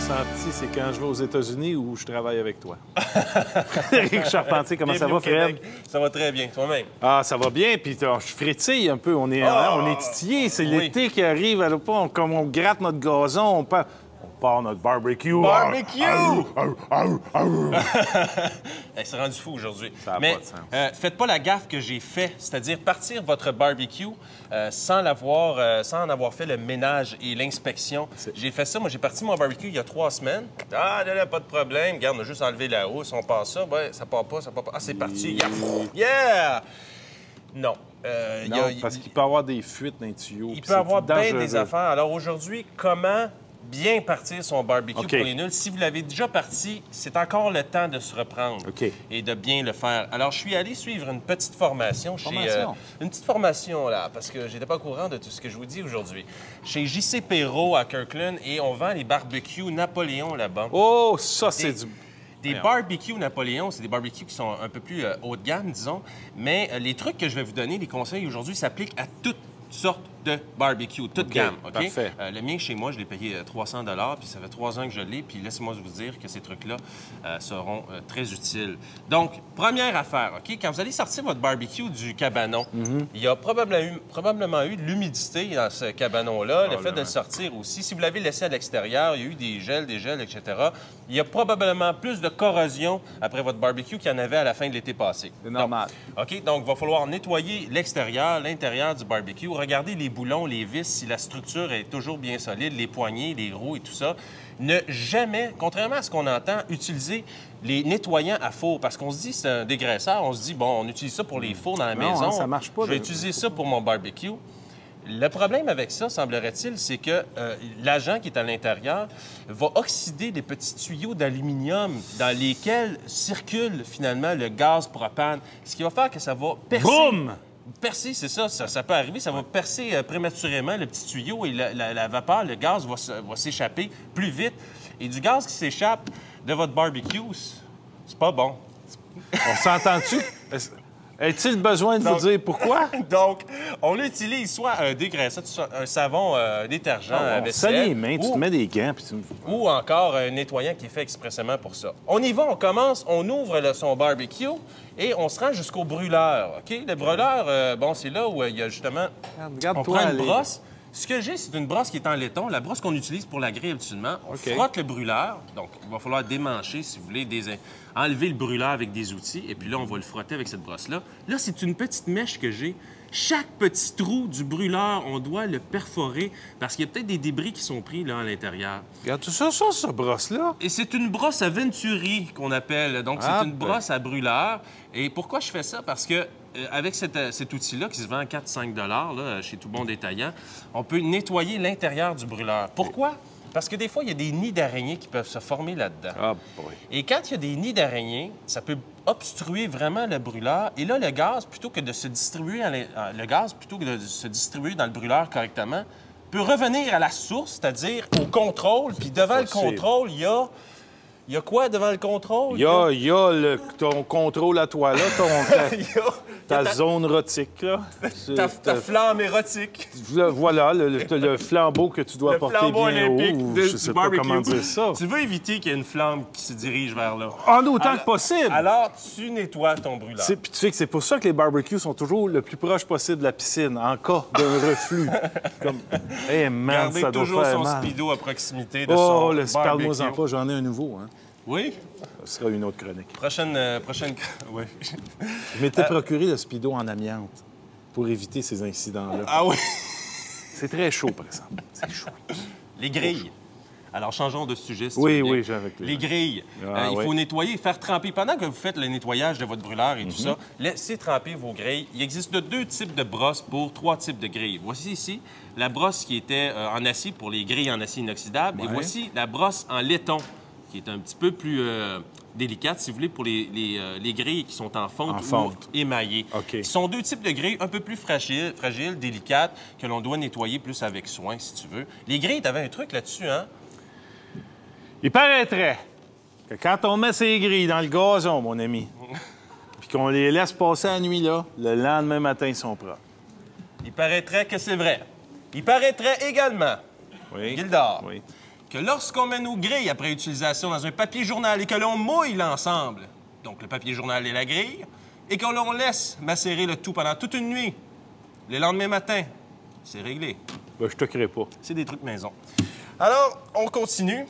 senti, c'est quand je vais aux États-Unis où je travaille avec toi. Frédéric Charpentier, comment ça va, Fred? Ça va très bien, toi-même. Ah, ça va bien, puis je frétille un peu. On est titillé. C'est l'été qui arrive. Alors, comme on gratte notre gazon, on part notre barbecue. Barbecue! Elle s'est rendue fou aujourd'hui. Ça n'a Mais pas de sens. faites pas la gaffe que j'ai fait, c'est-à-dire partir votre barbecue sans en avoir fait le ménage et l'inspection. J'ai fait ça. Moi, j'ai parti mon barbecue il y a 3 semaines. Ah, là, pas de problème. Regarde, on a juste enlevé la housse. On passe ça. Ouais, ça part pas, ça part pas. Ah, c'est parti. Yeah! Non. Parce qu'il peut y avoir des fuites dans les tuyaux. Il peut y avoir bien dangereux. des affaires. Alors aujourd'hui, comment bien partir son barbecue pour les nuls? Si vous l'avez déjà parti, c'est encore le temps de se reprendre et de bien le faire. Alors, je suis allé suivre une petite formation une petite formation, là, parce que j'étais pas au courant de tout ce que je vous dis aujourd'hui. Chez J.C. Perrault à Kirkland, et on vend les barbecues Napoléon là-bas. Oh, ça, c'est du... Des barbecues Napoléon, c'est des barbecues qui sont un peu plus haut de gamme, disons. Mais les trucs que je vais vous donner, les conseils aujourd'hui, s'appliquent à toutes sortes de barbecue, toute gamme. OK? Parfait. Le mien, chez moi, je l'ai payé 300 puis ça fait 3 ans que je l'ai. Puis laissez-moi vous dire que ces trucs-là seront très utiles. Donc, première affaire, OK? Quand vous allez sortir votre barbecue du cabanon, il y a probablement eu de l'humidité dans ce cabanon-là. Le fait de le sortir aussi. Si vous l'avez laissé à l'extérieur, il y a eu des gels, etc. Il y a probablement plus de corrosion après votre barbecue qu'il y en avait à la fin de l'été passé. C'est normal. OK? Donc, il va falloir nettoyer l'extérieur, l'intérieur du barbecue. Regardez les boulons, les vis, si la structure est toujours bien solide, les poignées, les roues et tout ça. Ne jamais, contrairement à ce qu'on entend, utiliser les nettoyants à four. Parce qu'on se dit, c'est un dégraisseur. On se dit, bon, on utilise ça pour les fours dans la maison. Hein, ça marche pas. Je vais utiliser ça pour mon barbecue. Le problème avec ça, semblerait-il, c'est que l'agent qui est à l'intérieur va oxyder des petits tuyaux d'aluminium dans lesquels circule finalement le gaz propane, ce qui va faire que ça va percer. Boum! Percer, c'est ça, ça peut arriver, ça va percer prématurément le petit tuyau et la vapeur, le gaz va s'échapper plus vite. Et du gaz qui s'échappe de votre barbecue, c'est pas bon. On s'entend-tu? Est-il besoin de vous dire pourquoi? Donc, on utilise soit un dégraisseur, soit un savon détergent à vaisselle. Ça les mains, tu te mets des gants. Puis ou encore un nettoyant qui est fait expressément pour ça. On y va, on commence, on ouvre son barbecue et on se rend jusqu'au brûleur. OK? Le brûleur, bon, c'est là où il y a justement... on prend une brosse. Ce que j'ai, c'est une brosse qui est en laiton, la brosse qu'on utilise pour la grille habituellement. On frotte le brûleur. Donc, il va falloir démancher, si vous voulez, enlever le brûleur avec des outils. Et puis là, on va le frotter avec cette brosse-là. Là, c'est une petite mèche que j'ai. Chaque petit trou du brûleur, on doit le perforer parce qu'il y a peut-être des débris qui sont pris là à l'intérieur. Regarde tout ça, cette brosse-là. Et c'est une brosse à Venturi qu'on appelle. Donc, c'est une brosse à brûleur. Et pourquoi je fais ça? Parce que avec cet outil-là qui se vend à 4-5 là, chez tout bon détaillant, on peut nettoyer l'intérieur du brûleur. Pourquoi? Parce que des fois, il y a des nids d'araignées qui peuvent se former là-dedans. Ah, boy. Et quand il y a des nids d'araignées, ça peut obstruer vraiment le brûleur. Et là, le gaz, plutôt que de se distribuer dans le brûleur correctement, peut revenir à la source, c'est-à-dire au contrôle. Puis devant le contrôle, il y a... Il y a quoi devant le contrôle? Il y a ton contrôle à toi, là, ta zone érotique, là. Ta flamme érotique. Voilà, le flambeau que tu dois porter bien haut. Je sais pas comment dire ça. Tu veux éviter qu'il y ait une flamme qui se dirige vers là. En autant que possible. Alors, tu nettoies ton brûleur. Puis tu sais que c'est pour ça que les barbecues sont toujours le plus proche possible de la piscine, en cas d'un reflux. Comme, hey, man, ça doit toujours faire son mal. speedo à proximité de son barbecue. Parle-moi-en pas, j'en ai un nouveau, hein. Oui? Ce sera une autre chronique. Prochaine... Oui. Je m'étais procuré le speedo en amiante pour éviter ces incidents-là. Ah oui? C'est très chaud, par exemple. C'est chaud. Les grilles. Alors, changeons de sujet. Si oui, tu veux oui, j'ai avec les grilles. Il faut nettoyer, faire tremper. Pendant que vous faites le nettoyage de votre brûleur et tout ça, laissez tremper vos grilles. Il existe 2 types de brosses pour 3 types de grilles. Voici ici la brosse qui était en acier pour les grilles en acier inoxydable. Et voici la brosse en laiton, qui est un petit peu plus délicate, si vous voulez, pour les grilles qui sont en fonte ou émaillées. Ce sont 2 types de grilles un peu plus fragiles, délicates, que l'on doit nettoyer plus avec soin, si tu veux. Les grilles, tu avais un truc là-dessus, hein? Il paraîtrait que quand on met ces grilles dans le gazon, mon ami, puis qu'on les laisse passer la nuit là, le lendemain matin, ils sont propres. Il paraîtrait que c'est vrai. Il paraîtrait également, Gildor, que lorsqu'on met nos grilles après utilisation dans un papier journal et que l'on mouille l'ensemble, donc le papier journal et la grille, et que l'on laisse macérer le tout pendant toute une nuit, le lendemain matin, c'est réglé. Ben, je te crée pas. C'est des trucs maison. Alors, on continue.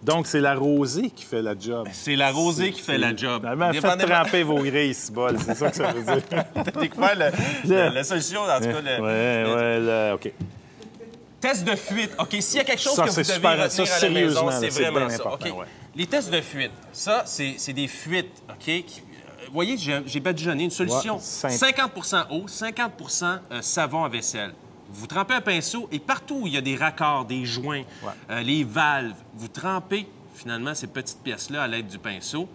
Donc, c'est la rosée qui fait la job. C'est la rosée qui fait la job. Finalement, faites tremper vos grilles, c'est bol. C'est ça que ça veut dire. T'as découvert la solution, en tout cas. OK. Test de fuite. OK, s'il y a quelque chose Ça, que vous c'est devez super, retenir ça, à la maison, sérieusement, c'est c'est vraiment bien ça. important, OK. ouais. Les tests de fuite, ça, c'est des fuites, OK? Vous voyez, j'ai badigeonné une solution. Ouais, 50 eau, 50 savon à vaisselle. Vous trempez un pinceau et partout où il y a des raccords, des joints, les valves, vous trempez finalement ces petites pièces-là à l'aide du pinceau.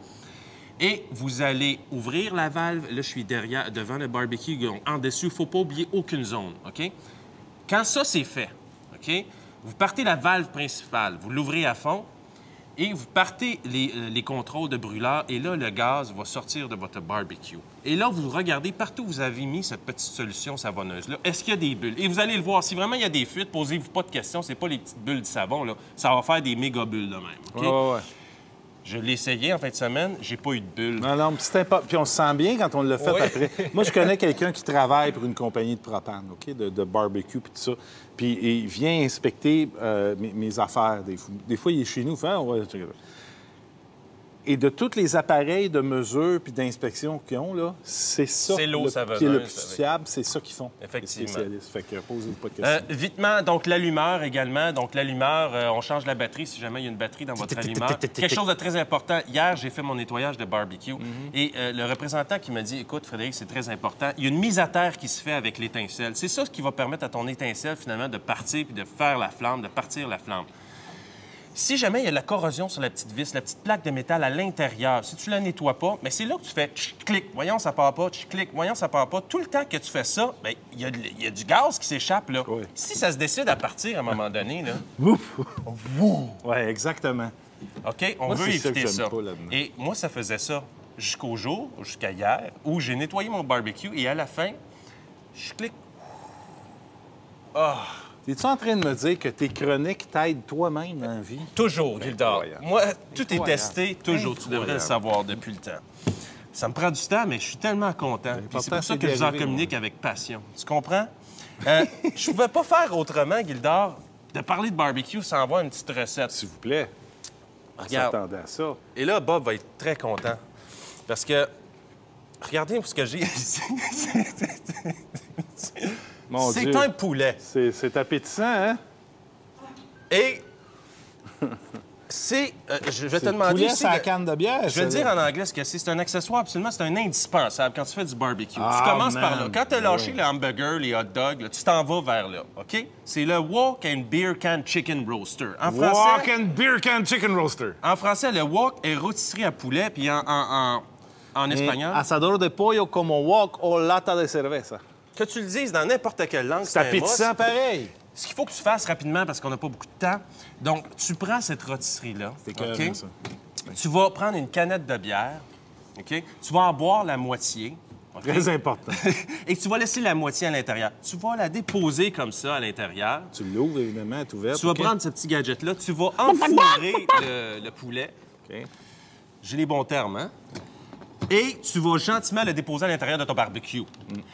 Et vous allez ouvrir la valve. Là, je suis devant le barbecue. En dessous, il ne faut pas oublier aucune zone, OK? Quand ça, c'est fait, OK? Vous partez la valve principale, vous l'ouvrez à fond et vous partez les contrôles de brûleur. Et là, le gaz va sortir de votre barbecue. Et là, vous regardez partout où vous avez mis cette petite solution savonneuse-là. Est-ce qu'il y a des bulles? Et vous allez le voir. Si vraiment il y a des fuites, posez-vous pas de questions. C'est pas les petites bulles de savon, là. Ça va faire des méga bulles de même, OK? Ouais. Je l'ai essayé en fin de semaine, j'ai pas eu de bulles. Non, puis on se sent bien quand on l'a fait après. Moi, je connais quelqu'un qui travaille pour une compagnie de propane, OK, de barbecue puis tout ça. Puis il vient inspecter mes affaires. Des fois, il est chez nous, il fait, Et de tous les appareils de mesure puis d'inspection qu'ils ont, là, c'est ça c'est l'eau savonneuse, qui est le plus fiable, c'est ça qu'ils font. Effectivement. Les spécialistes. Fait que posez-vous pas de questions. Vitement, donc l'allumeur également. Donc l'allumeur, on change la batterie si jamais il y a une batterie dans votre allumeur. Quelque chose de très important. Hier, j'ai fait mon nettoyage de barbecue et le représentant qui m'a dit, écoute, Frédéric, c'est très important. Il y a une mise à terre qui se fait avec l'étincelle. C'est ça qui va permettre à ton étincelle, finalement, de partir puis de faire la flamme, de partir la flamme. Si jamais il y a de la corrosion sur la petite vis, la petite plaque de métal à l'intérieur, si tu la nettoies pas, bien, c'est là que tu fais clic, voyons, ça part pas, clic, voyons, ça part pas. Tout le temps que tu fais ça, bien, il y a du gaz qui s'échappe, là. Oui. Si ça se décide à partir à un moment donné, là... Ouf! Oui, exactement. OK, on Moi, veut c'est ça éviter que ça. j'aime pas là-dedans. Et moi, ça faisait ça jusqu'au jour, jusqu'à hier, où j'ai nettoyé mon barbecue et à la fin, je clique. Ah! Es-tu en train de me dire que tes chroniques t'aident toi-même dans la vie? Toujours, Gildor. Moi, tout est testé, toujours. Tu devrais le Incroyable. savoir depuis le temps. Ça me prend du temps, mais je suis tellement content. Puis c'est pour ça que je vous en communique avec passion. Tu comprends? Je pouvais pas faire autrement, Gildor, de parler de barbecue sans avoir une petite recette. S'il vous plaît. Regarde. On s'attendait à ça. Et là, Bob va être très content. Parce que, regardez ce que j'ai ici. Mon C'est Dieu. un poulet. C'est appétissant, hein? Et c'est... je vais te C'est demander... poulet ici, sur la canne de bière. je vais te dire en anglais ce que c'est. C'est un accessoire, absolument. C'est un indispensable quand tu fais du barbecue. Ah, tu commences par man. là. Quand tu as lâché Oui. les hamburgers, les hot dogs, là, tu t'en vas vers là, OK? C'est le Wok and Beer Can Chicken Roaster. En français, Walk and beer can chicken roaster. le wok est rôtisserie à poulet, puis en espagnol, Asador de pollo como wok o lata de cerveza. que tu le dises dans n'importe quelle langue, C'est un must. appétissant pareil. Ce qu'il faut que tu fasses rapidement, parce qu'on n'a pas beaucoup de temps, donc tu prends cette rôtisserie-là, C'est OK? carrément ça. Tu vas prendre une canette de bière, OK? Tu vas en boire la moitié, OK? Très important. Et tu vas laisser la moitié à l'intérieur. Tu vas la déposer comme ça à l'intérieur. Tu l'ouvres, évidemment, elle est ouverte. Tu vas OK? prendre ce petit gadget-là, tu vas enfourrer le poulet. OK. J'ai les bons termes, hein? Et tu vas gentiment le déposer à l'intérieur de ton barbecue.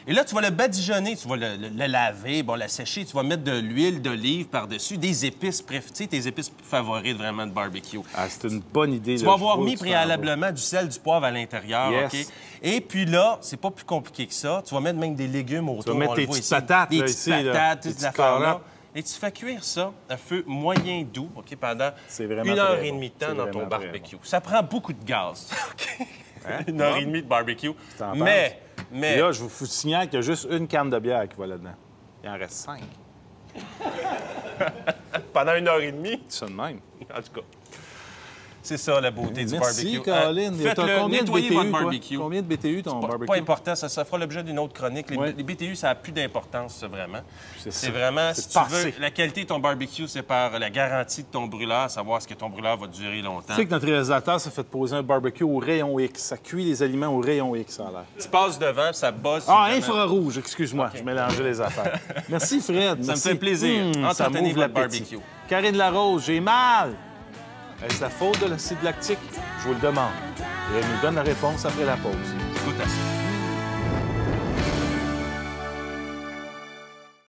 Et là, tu vas le badigeonner, tu vas le laver, bon, la sécher, tu vas mettre de l'huile d'olive par-dessus, des épices, tu sais, tes épices favorites vraiment de barbecue. Ah, c'est une bonne idée. Tu vas avoir mis préalablement du sel, du poivre à l'intérieur, Yes. OK? Et puis là, c'est pas plus compliqué que ça. Tu vas mettre même des légumes autour. vas mettre on le tes voit petites ici. patates, des là, petites ici, là. patates, Des toutes ces petites affaires-là. carottes. Et tu fais cuire ça à feu moyen doux, OK, pendant C'est vraiment 1 heure très et bon. demie de temps C'est dans ton vraiment très barbecue. Ça prend beaucoup de gaz, OK? 1 heure et demie de barbecue. T'en Mais Et là, je vous signale qu'il y a juste une canne de bière qui va là-dedans. Il en reste 5. pendant 1 heure et demie, C'est ça de même. en tout cas. C'est ça, la beauté du Merci, barbecue. Colin. T'as Faites-le, combien de nettoyez BTU, votre toi? barbecue. Combien de BTU, ton barbecue? Pas important, ça fera l'objet d'une autre chronique. Les, Ouais. les BTU, ça n'a plus d'importance, ça, vraiment. C'est C'est ça. vraiment, C'est si tu passé. veux, la qualité de ton barbecue, c'est par la garantie de ton brûleur, savoir si que ton brûleur va durer longtemps. Tu sais que notre réalisateur s'est fait poser un barbecue au rayon X. Ça cuit les aliments au rayon X, ça a l'air. Tu passes devant, puis ça bosse. Ah, vraiment. infrarouge, excuse-moi. Je mélangeais les affaires. Merci, Fred. Ça me Merci. fait plaisir. Ça Entretenez m'ouvre votre l'appétit. barbecue. Karine Larose, j'ai mal. Est-ce la faute de l'acide lactique? Je vous le demande. Et elle nous donne la réponse après la pause. Goûte à ça.